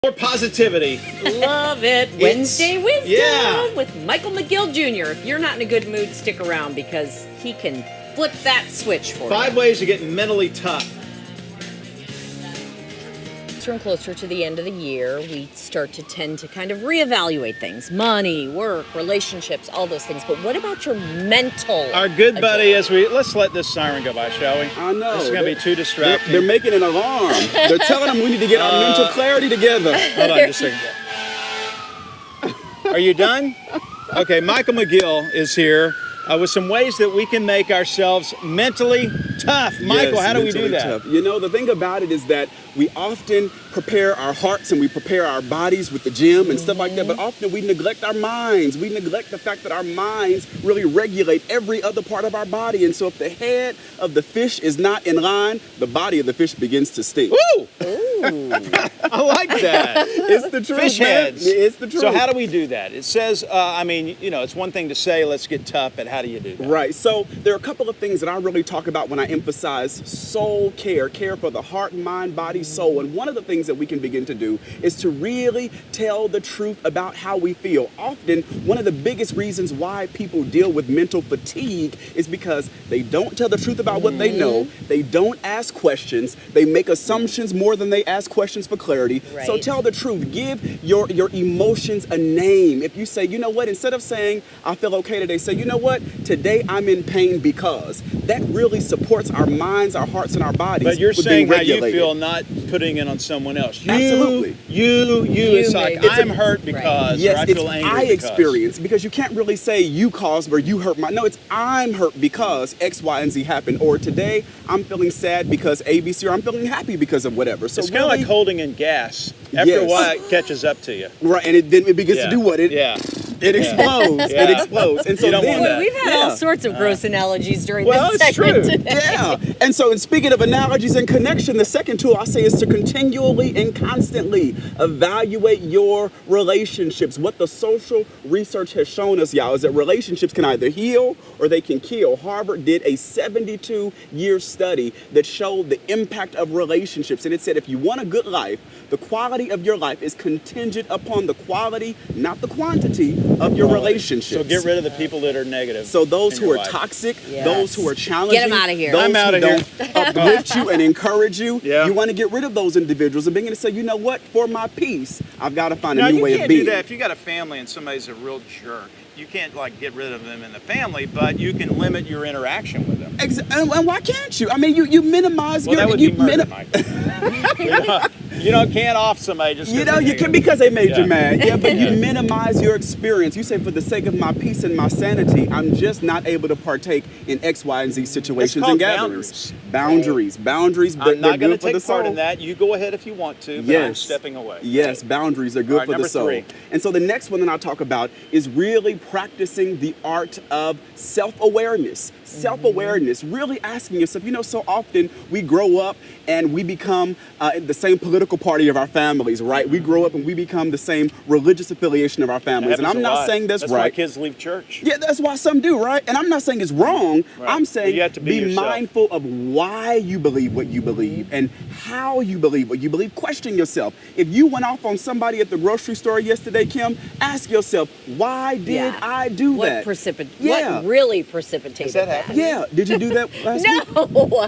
More positivity. Love it. Wednesday Wisdom yeah. with Michael McGill Jr. If you're not in a good mood, stick around because he can flip that switch for you. 5 ways to get mentally tough. Closer and closer to the end of the year, we start to tend to kind of reevaluate things. Money, work, relationships, all those things. But what about your mental? Our good buddy, let's let this siren go by, shall we? I know. This is going to be too distracting. They're making an alarm. They're telling them we need to get our mental clarity together. Hold on just a second. Are you done? Okay, Michael McGill is here with some ways that we can make ourselves mentally tough. Michael, Yes, how do we do mentally that? tough. You know, the thing about it is that we often prepare our hearts and we prepare our bodies with the gym and stuff like that, but often we neglect our minds. We neglect the fact that our minds really regulate every other part of our body. And so if the head of the fish is not in line, the body of the fish begins to stink. Woo! I like that. It's the truth, Fish man. heads. It's the truth. So how do we do that? It says, it's one thing to say, let's get tough, but how do you do that? Right. So there are a couple of things that I really talk about when I emphasize soul care for the heart, mind, body, soul. And one of the things that we can begin to do is to really tell the truth about how we feel. Often, one of the biggest reasons why people deal with mental fatigue is because they don't tell the truth about what they know. They don't ask questions. They make assumptions more than they ask questions for clarity. Right. So tell the truth. Give your emotions a name. If you say, you know what, instead of saying, I feel okay today, say, you know what, today I'm in pain because. That really supports our minds, our hearts, and our bodies. But you're with saying being how you regulated. feel, not putting it on someone else. Absolutely. You. It's like, maybe. I'm hurt because, or Yes, I it's feel angry I because. experience, because you can't really say you caused or you hurt my, no, it's I'm hurt because X, Y, and Z happened, or today I'm feeling sad because A, B, C, or I'm feeling happy because of whatever. So It's kind of really, like holding in gas. After a Yes. while, it catches up to you. right, and then it begins Yeah. to do what? Yeah. It explodes. Yeah. It explodes. And so You don't then, want that. We've had all sorts of gross analogies during well, this it's segment true. today. Yeah. And so, in speaking of analogies and connection, the second tool I say is to continually and constantly evaluate your relationships. What the social research has shown us, y'all, is that relationships can either heal or they can kill. Harvard did a 72-year study that showed the impact of relationships. And it said if you want a good life, the quality of your life is contingent upon the quality, not the quantity, of your relationships. So get rid of the people that are negative. So those in who your are life. toxic, Yes. those who are challenging, Get 'em outta here. those I'm outta who here. don't uplift you and encourage you, Yeah. you want to get rid of those individuals and begin to say, you know what, for my peace, I've got to find Now, a new you way can't of do being. that if you got a family and somebody's a real jerk. You can't get rid of them in the family, but you can limit your interaction with them. And why can't you? I mean, you minimize Well, your, that would you be murder, minim- Mike. you can't off somebody just You 'cause know, they're you can negative. because they made you Yeah. mad. Yeah, but you minimize your experience. You say, for the sake of my peace and my sanity, I'm just not able to partake in X, Y, and Z situations called and gatherings. Boundaries, I'm they're not going to good for the take part soul. in that. You go ahead if you want to, but I'm stepping away. Yes, boundaries are good All right, for the number soul. 3. And so the next one that I talk about is really practicing the art of self-awareness. Self-awareness, really asking yourself, so often we grow up and we become the same political party of our families, right? We grow up and we become the same religious affiliation of our families. And Happens I'm a not lot. saying that's why right. kids leave church. Yeah, that's why some do, right? And I'm not saying it's wrong. Right. I'm saying You have to be yourself. mindful of why you believe what you believe and how you believe what you believe. Question yourself. If you went off on somebody at the grocery store yesterday, Kim, ask yourself, why did I do that? What really precipitated Does that that? happen? Yeah. Did you do that last week? No.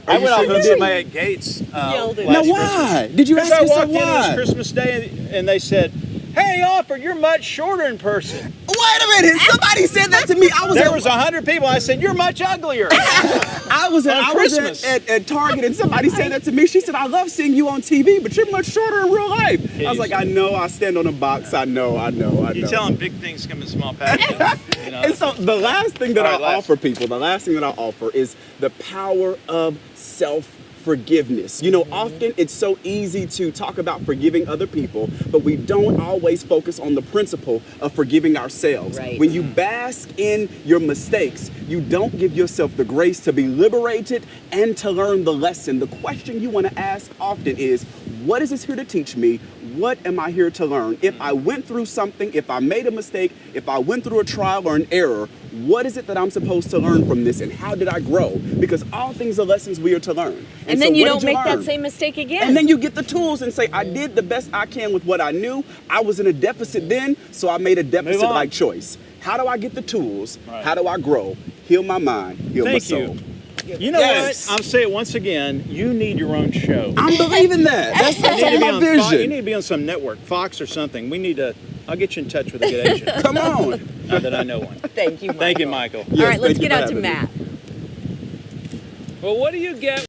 I went off sure on you somebody at Gates Yelled at last Now, why? Christmas. Did you ask Because I yourself walked in, it was why? Christmas Day, and they said, "Hey, Alfred, you're much shorter in person." Wait a minute. Somebody said that to me. There was 100 people. I said, "You're much uglier." I was Christmas. at Target and somebody said that to me. She said, I love seeing you on TV, but you're much shorter in real life. I was like, I know, I stand on a box. I know. You tell them big things come in small packages. And so the last thing that All right, I offer people, is the power of self-forgiveness. Often it's so easy to talk about forgiving other people, but we don't always focus on the principle of forgiving ourselves. Right. When you bask in your mistakes, you don't give yourself the grace to be liberated and to learn the lesson. The question you want to ask often is, what is this here to teach me? what am I here to learn? If I went through something, if I made a mistake, if I went through a trial or an error, what is it that I'm supposed to learn from this, and how did I grow? Because all things are lessons we are to learn. And then so you what don't did make learn? that same mistake again. And then you get the tools and say, I did the best I can with what I knew. I was in a deficit then, so I made a deficit-like choice. How do I get the tools? Right. How do I grow? Heal my mind, heal my soul. You know Yes. what? I'll say it once again. You need your own show. I'm believing that. That's You need to on be my on Fox, you vision. need to be on some network, Fox or something. We need to. I'll get you in touch with a good agent. Come on. Now that I know one. Thank you, Michael. Thank you, Michael. All Yes, right, let's thank you get for out to having me. Matt. Well, what do you get